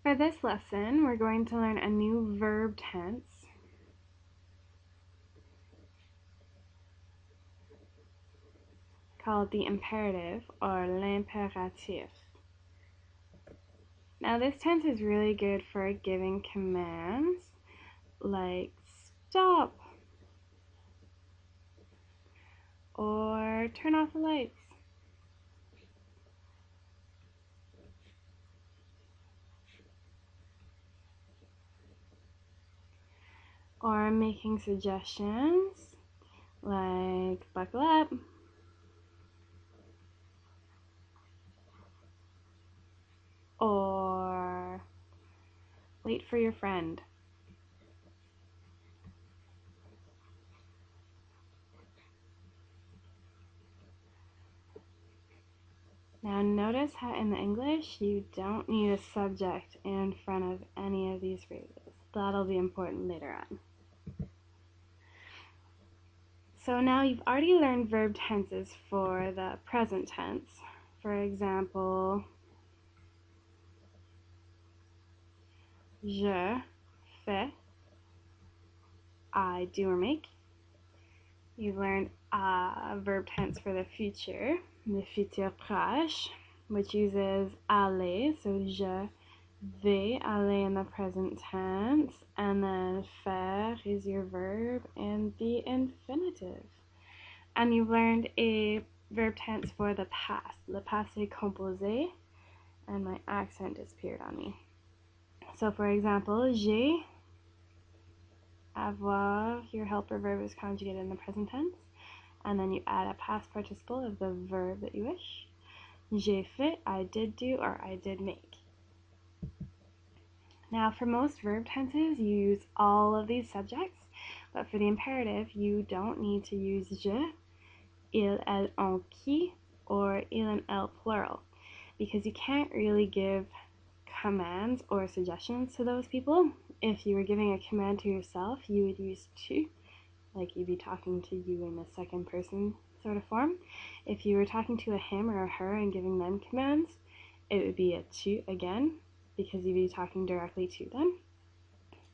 For this lesson, we're going to learn a new verb tense. Called the imperative or l'impératif. Now this tense is really good for giving commands like stop or turn off the lights. Or making suggestions like buckle up or wait for your friend. Now notice how in the English you don't need a subject in front of any of these phrases. That'll be important later on. So now you've already learned verb tenses for the present tense. For example, je fais, I do or make. You've learned verb tense for the future, le futur proche, which uses aller, so je vais aller in the present tense, and then faire is your verb and the infinitive. And you've learned a verb tense for the past, le passé composé, and my accent disappeared on me. So for example, j'ai, avoir, your helper verb is conjugated in the present tense, and then you add a past participle of the verb that you wish. J'ai fait, I did do or I did make. Now for most verb tenses, you use all of these subjects, but for the imperative, you don't need to use je, il, elle, on, qui, or il and elle plural, because you can't really give commands or suggestions to those people. If you were giving a command to yourself, you would use tu, like you'd be talking to you in the second person sort of form. If you were talking to a him or a her and giving them commands, it would be a tu again, because you'd be talking directly to them.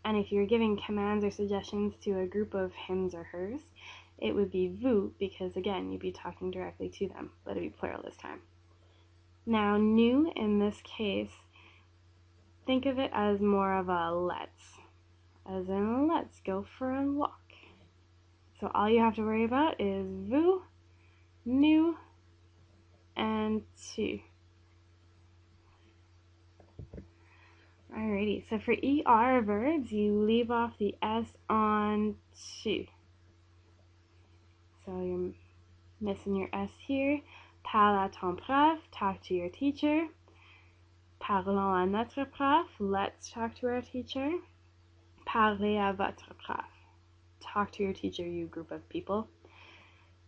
And if you were giving commands or suggestions to a group of hims or hers, it would be vous, because again, you'd be talking directly to them, but it'd be plural this time. Now, nous in this case, think of it as more of a let's, as in let's go for a walk. So all you have to worry about is vous, nous, and tu. Alrighty, so for ER verbs, you leave off the S on tu. So you're missing your S here. Parle à ton prof, talk to your teacher. Parlons à notre prof, let's talk to our teacher. Parlez à votre prof, talk to your teacher, you group of people.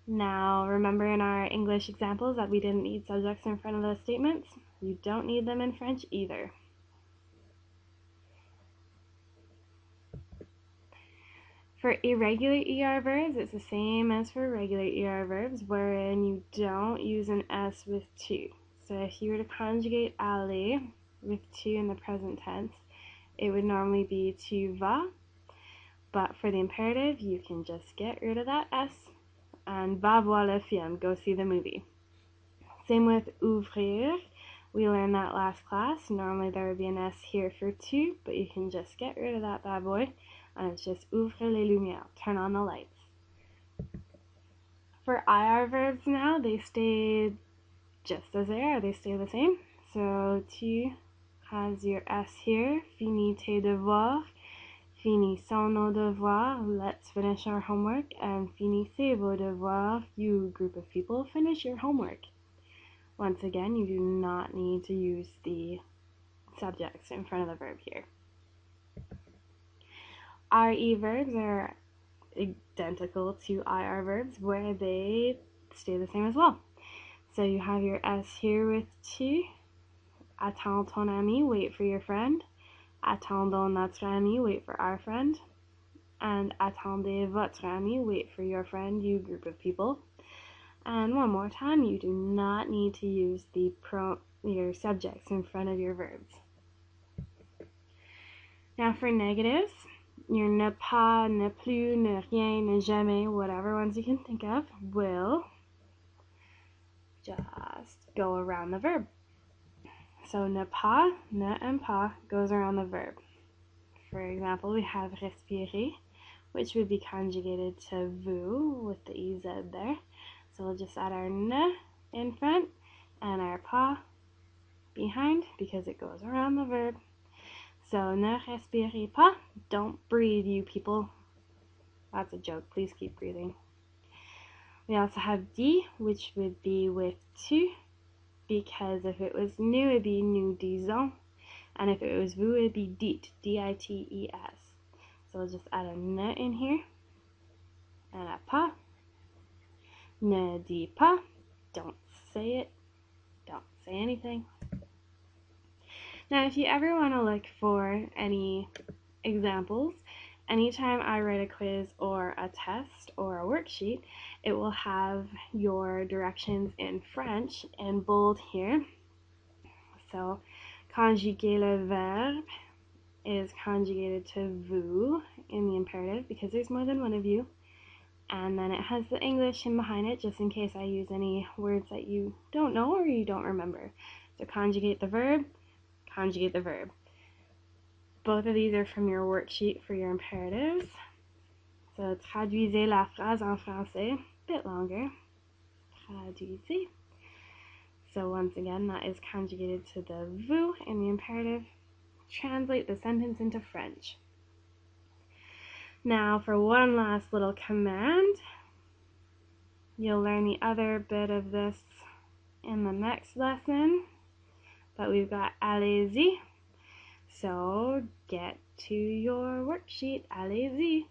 Now, remember in our English examples that we didn't need subjects in front of those statements? You don't need them in French either. For irregular ER verbs, it's the same as for regular ER verbs, wherein you don't use an S with tu. So if you were to conjugate aller with tu in the present tense, it would normally be tu vas, but for the imperative, you can just get rid of that S and va voir le film, go see the movie. Same with ouvrir. We learned that last class. Normally there would be an S here for tu, but you can just get rid of that bad boy, and it's just ouvre les lumières, turn on the lights. For IR verbs now, they stay just as they are. They stay the same. So tu has your S here, finis tes devoirs, finissons nos devoirs, let's finish our homework, and finissez vos devoirs, you group of people, finish your homework. Once again, you do not need to use the subjects in front of the verb here. RE verbs are identical to IR verbs where they stay the same as well. So you have your S here with tu, attends ton ami, wait for your friend, attendons notre ami, wait for our friend, and attendez votre ami, wait for your friend, you group of people. And one more time, you do not need to use your subjects in front of your verbs. Now for negatives, your ne pas, ne plus, ne rien, ne jamais, whatever ones you can think of, will just go around the verb. So ne pas, ne and pas goes around the verb. For example, we have respirer, which would be conjugated to vous with the EZ there. So we'll just add our ne in front and our pas behind because it goes around the verb. So ne respirez pas, don't breathe, you people. That's a joke, please keep breathing. We also have dit, which would be with tu, because if it was nous, it'd be nous disons, and if it was vous, it'd be dites, D-I-T-E-S. So we'll just add a ne in here, and a pas. Ne dis pas, don't say it, don't say anything. Now, if you ever want to look for any examples, anytime I write a quiz or a test or a worksheet, it will have your directions in French in bold here. So, conjuguer le verbe is conjugated to vous in the imperative because there's more than one of you. And then it has the English in behind it just in case I use any words that you don't know or you don't remember. So conjugate the verb, conjugate the verb. Both of these are from your worksheet for your imperatives. So traduisez la phrase en français, a bit longer. Traduisez. So once again, that is conjugated to the vous in the imperative. Translate the sentence into French. Now for one last little command. You'll learn the other bit of this in the next lesson. But we've got allez-y. So get to your worksheet, allez-y.